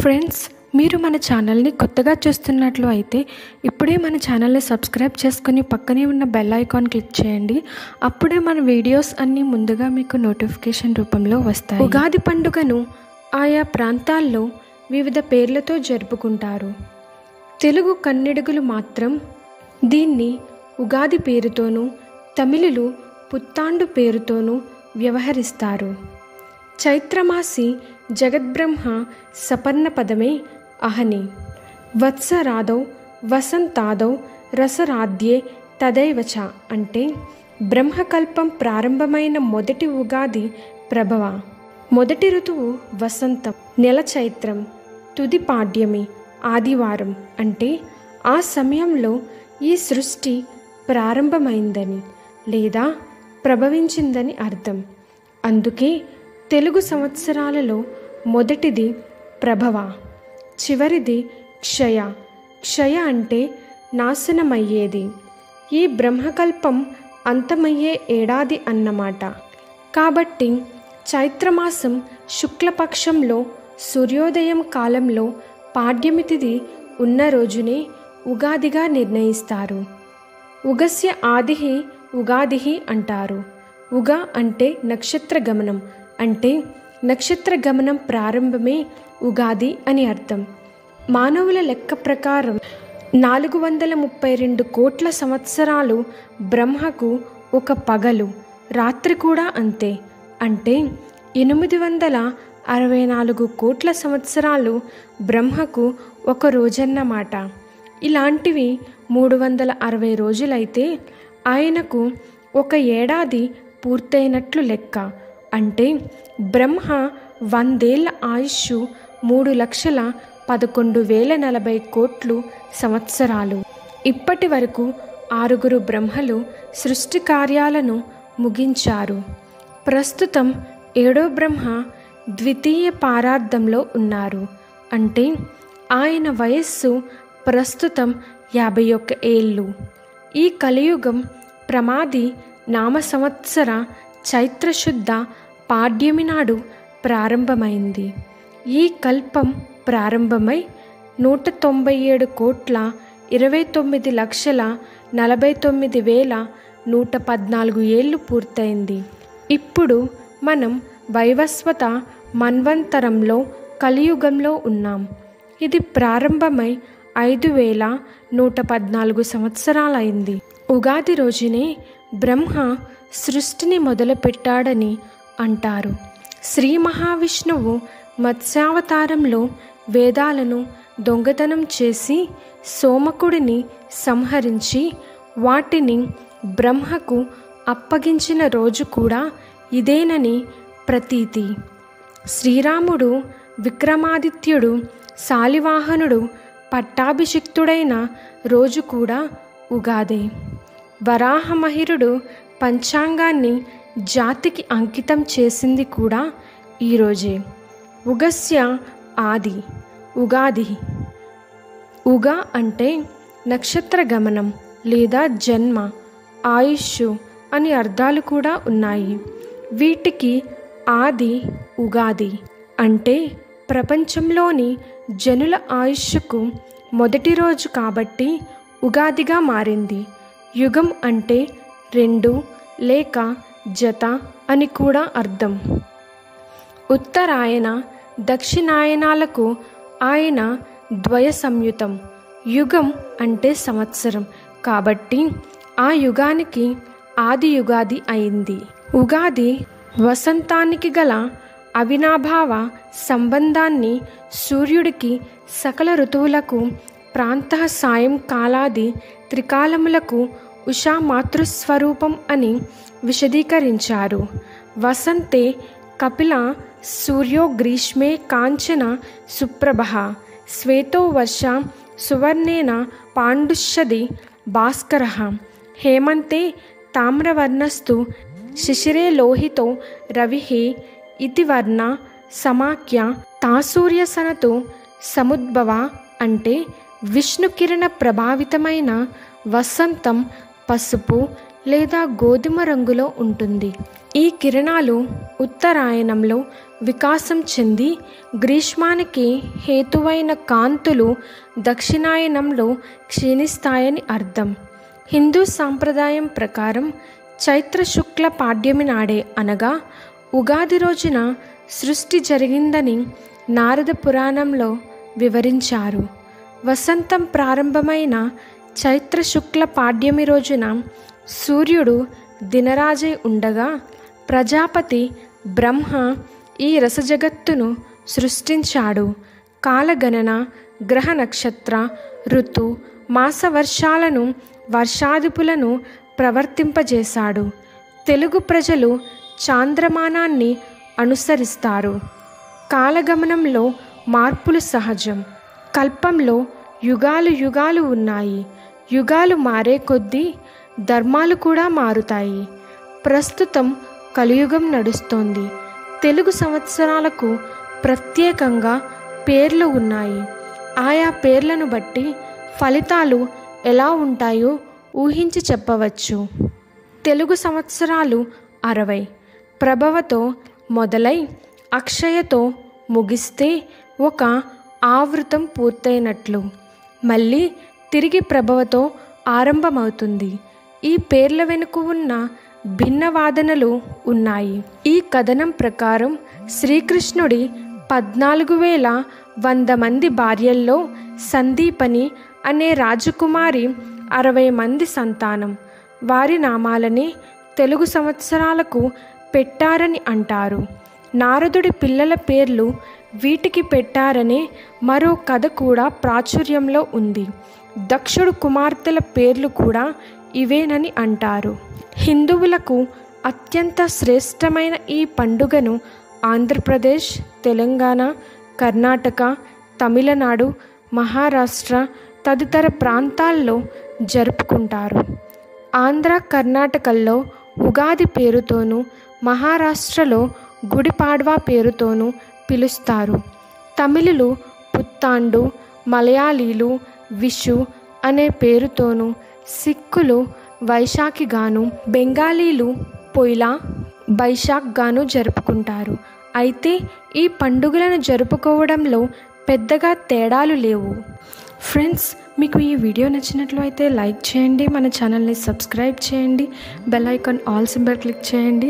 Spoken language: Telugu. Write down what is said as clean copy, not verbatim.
ఫ్రెండ్స్, మీరు మన ఛానల్ని కొత్తగా చూస్తున్నట్లు అయితే ఇప్పుడే మన ఛానల్ని సబ్స్క్రైబ్ చేసుకుని పక్కనే ఉన్న బెల్ ఐకాన్ క్లిక్ చేయండి. అప్పుడే మన వీడియోస్ అన్నీ ముందుగా మీకు నోటిఫికేషన్ రూపంలో వస్తాయి. ఉగాది పండుగను ఆయా ప్రాంతాల్లో వివిధ పేర్లతో జరుపుకుంటారు. తెలుగు కన్నెడుగులు మాత్రం దీన్ని ఉగాది పేరుతోనూ, తమిళులు పుత్తాండు పేరుతోనూ వ్యవహరిస్తారు. చైత్రమాసి జగద్బ్రహ్మ సపర్ణపదమే అహని. వత్సరాదౌ వసంతాదౌ రసరాద్యే తదైవచ అంటే బ్రహ్మకల్పం ప్రారంభమైన మొదటి ఉగాది ప్రభవ. మొదటి ఋతువు వసంతం, నెల చైత్రం, తుది పాడ్యమి ఆదివారం అంటే ఆ సమయంలో ఈ సృష్టి ప్రారంభమైందని లేదా ప్రభవించిందని అర్థం. అందుకే తెలుగు సంవత్సరాలలో మొదటిది ప్రభవ, చివరిది క్షయ. క్షయ అంటే నాశనమయ్యేది. ఈ బ్రహ్మకల్పం అంతమయ్యే ఏడాది అన్నమాట. కాబట్టి చైత్రమాసం శుక్లపక్షంలో సూర్యోదయం కాలంలో పాడ్యమి తిథి ఉన్న రోజునే ఉగాదిగా నిర్ణయిస్తారు. ఉగస్య ఆదిహి ఉగాదిహి అంటారు. ఉగ అంటే నక్షత్ర గమనం, అంటే నక్షత్ర గమనం ప్రారంభమే ఉగాది అని అర్థం. మానవుల లెక్క ప్రకారం 432 కోట్ల సంవత్సరాలు బ్రహ్మకు ఒక పగలు, రాత్రి కూడా అంతే. అంటే 864 కోట్ల సంవత్సరాలు బ్రహ్మకు ఒక రోజన్నమాట. ఇలాంటివి 360 రోజులైతే ఆయనకు ఒక ఏడాది పూర్తయినట్లు లెక్క. అంటే బ్రహ్మ 100 ఏళ్ల ఆయుష్ 3,11,040 కోట్లు సంవత్సరాలు. ఇప్పటి వరకు 6 బ్రహ్మలు సృష్టి కార్యాలను ముగించారు. ప్రస్తుతం 7వ బ్రహ్మ ద్వితీయ పారార్ధంలో ఉన్నారు. అంటే ఆయన వయస్సు ప్రస్తుతం 51 ఏళ్ళు. ఈ కలియుగం ప్రమాది నామ సంవత్సర చైత్రశుద్ధ పాడ్యమి నాడు ప్రారంభమైంది. ఈ కల్పం ప్రారంభమై 197,29,49,114 ఏళ్ళు పూర్తయింది. ఇప్పుడు మనం వైవస్వత మన్వంతరంలో కలియుగంలో ఉన్నాం. ఇది ప్రారంభమై 5,114 సంవత్సరాలైంది. ఉగాది రోజునే బ్రహ్మ సృష్టిని మొదలుపెట్టాడని అంటారు. శ్రీ మహావిష్ణువు మత్స్యావతారంలో వేదాలను దొంగతనం చేసి సోమకుడిని సంహరించి వాటిని బ్రహ్మకు అప్పగించిన రోజు కూడా ఇదేనని ప్రతీతి. శ్రీరాముడు విక్రమాదిత్యుడు శాలివాహనుడు పట్టాభిషిక్తుడైన రోజు కూడా ఉగాదే. వరాహమహిరుడు పంచాంగాన్ని జాతికి అంకితం చేసింది కూడా ఈరోజే. ఉగస్య ఆది ఉగాది. ఉగ అంటే నక్షత్ర గమనం లేదా జన్మ, ఆయుష్ అని అర్థాలు కూడా ఉన్నాయి. వీటికి ఆది ఉగాది అంటే ప్రపంచంలోని జనుల ఆయుష్కు మొదటి రోజు కాబట్టి ఉగాదిగా మారింది. యుగం అంటే 2 లేక జత అని కూడా అర్థం. ఉత్తరాయణ దక్షిణాయనాలకు ఆయన ద్వయ సంయుతం. యుగం అంటే సంవత్సరం కాబట్టి ఆ యుగానికి ఆది యుగాది అయింది. ఉగాది వసంతానికి గల అవినాభావ సంబంధాన్ని సూర్యుడికి సకల ఋతువులకు ప్రాంతః సాయంకాలాది త్రికాలములకు ఉషా మాతృస్వరూపం అని విశదీకరించారు. వసంతే కపిల సూర్యో గ్రీష్మే కాంచన సుప్రభః శ్వేతో వర్ష సువర్ణేన పాండుష్యది భాస్కరః హేమంతే తామ్రవర్ణస్తు శిశిరే లోహితో రవిః ఇతి వర్ణ సమాఖ్య తాసూర్యసనతో సముద్భవ అంటే విష్ణుకిరణ ప్రభావితమైన వసంతం పసుపు లేదా గోధుమ రంగులో ఉంటుంది. ఈ కిరణాలు ఉత్తరాయణంలో వికాసం చెంది గ్రీష్మానికి హేతువైన కాంతులు దక్షిణాయనంలో క్షీణిస్తాయని అర్థం. హిందూ సాంప్రదాయం ప్రకారం చైత్ర శుక్ల పాడ్యమి నాడే అనగా ఉగాది రోజున సృష్టి జరిగిందని నారద పురాణంలో వివరించారు. వసంతం ప్రారంభమైన చైత్ర శుక్ల పాడ్యమి రోజున సూర్యుడు దినరాజై ఉండగా ప్రజాపతి బ్రహ్మ ఈ రసజగత్తును సృష్టించాడు. కాలగణన, గ్రహ నక్షత్ర, ఋతు, మాస వర్షాలను, వర్షాదిపులను ప్రవర్తింపజేశాడు. తెలుగు ప్రజలు చాంద్రమానాన్ని అనుసరిస్తారు. కాలగమనంలో మార్పులు సహజం. కల్పంలో యుగాలు యుగాలు ఉన్నాయి. యుగాలు మారే కొద్దీ ధర్మాలు కూడా మారుతాయి. ప్రస్తుతం కలియుగం నడుస్తోంది. తెలుగు సంవత్సరాలకు ప్రత్యేకంగా పేర్లు ఉన్నాయి. ఆయా పేర్లను బట్టి ఫలితాలు ఎలా ఉంటాయో ఊహించి చెప్పవచ్చు. తెలుగు సంవత్సరాలు 60. ప్రభవతో మొదలై అక్షయతో ముగిస్తే ఒక ఆవృతం పూర్తయినట్లు. మళ్ళీ తిరిగి ప్రభవతో ఆరంభమవుతుంది. ఈ పేర్ల వెనుక ఉన్న భిన్న వాదనలు ఉన్నాయి. ఈ కథనం ప్రకారం శ్రీకృష్ణుడి 14,100 మంది భార్యల్లో సందీపని అనే రాజకుమారి 60 మంది సంతానం. వారి నామాలని తెలుగు సంవత్సరాలకు పెట్టారని అంటారు. నారదుడి పిల్లల పేర్లు వీటికి పెట్టారనే మరో కథ కూడా ప్రాచుర్యంలో ఉంది. దక్షుడు కుమార్తెల పేర్లు కూడా ఇవేనని అంటారు. హిందువులకు అత్యంత శ్రేష్టమైన ఈ పండుగను ఆంధ్రప్రదేశ్, తెలంగాణ, కర్ణాటక, తమిళనాడు, మహారాష్ట్ర తదితర ప్రాంతాల్లో జరుపుకుంటారు. ఆంధ్ర, కర్ణాటకల్లో ఉగాది పేరుతోనూ, మహారాష్ట్రలో గుడిపాడ్వా పేరుతోనూ పిలుస్తారు. తమిళులు పుత్తాండు, మలయాళీలు విషు అనే పేరుతోనూ, సిక్కులు వైశాఖిగాను, బెంగాలీలు పొయిలా, బైశాఖ్గాను జరుపుకుంటారు. అయితే ఈ పండుగలను జరుపుకోవడంలో పెద్దగా తేడాలు లేవు. ఫ్రెండ్స్, మీకు ఈ వీడియో నచ్చినట్లు అయితే లైక్ చేయండి, మన ఛానల్ని సబ్స్క్రైబ్ చేయండి, bell icon all symbol click చేయండి.